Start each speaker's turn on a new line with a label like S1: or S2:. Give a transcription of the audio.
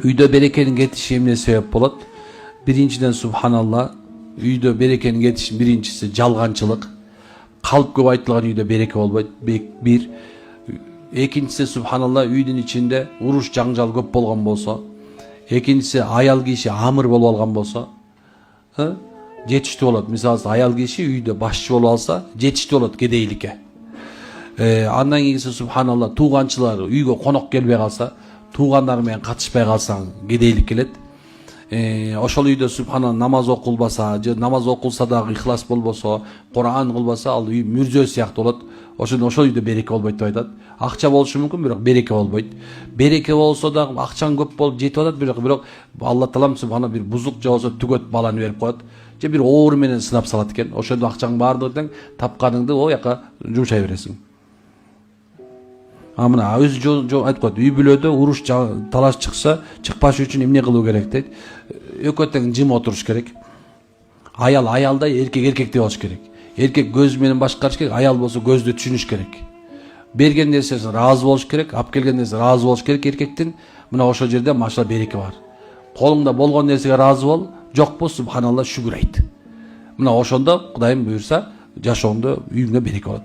S1: Үйde berekenin getişi emne sebep bolat? Birinciden subhanallah, үйde berekenin getişi birincisi jalганчылык. Kalp көп айтылған үйде береке болбойт. Bir. Ekиncisi subhanallah, үйдүн içinde uruş жаңжал көп болгон болсо. Ekиncisi аял киши амыр болуп алган болсо, жетиштүү болот. Мисалы аял киши үйдө башчы болуп алса, жетиштүү болот кедейликке. Андан кийинкиси subhanallah, тууганчылар үйгө конок келбей калса, туугандар менен катышпай калсаң кедейлик келет. Ошол үйдө subhanallah намаз окулбаса, же намаз окулса дагы ихлас болбосо, Кур'ан кылбаса, ал үй мүрзө сыяктуу болот. Ошол үйдө береке болбойт деп айтат. Акча болушу мүмкүн, бирок береке болбойт. Береке болсо дагы акчаң көп болуп жетип атат, бирок Алла таалам subhanallah бир бузук же болсо түгөт баланы берип коет. Же бир оор менен сынап салат экен. Ошондо акчаң баардыгы тең тапканыңды о жака жумшай бересиң. Мына өзү айтып коет, үй бүлөдө уруш талаш чыкса, чыкпаш үчүн эмне кылуу керек дейт. Экөө тең жым отуруш керек. Аял аялдай, эркек эркектей болуш керек. Эркек көз менен башкарыш керек, аял болсо көздү түшүнүш керек. Берген нерсесине ыраазы болуш керек, алып келген нерсеге ыраазы болуш керек эркектин. Мына ошол жерде машалла береке бар. Колуңда болгон нерсеге ыраазы бол, жокпу subhanallah шүгүр айт. Мына ошондо Кудайым буйрса, жашооңдо үйүңдө береке болот.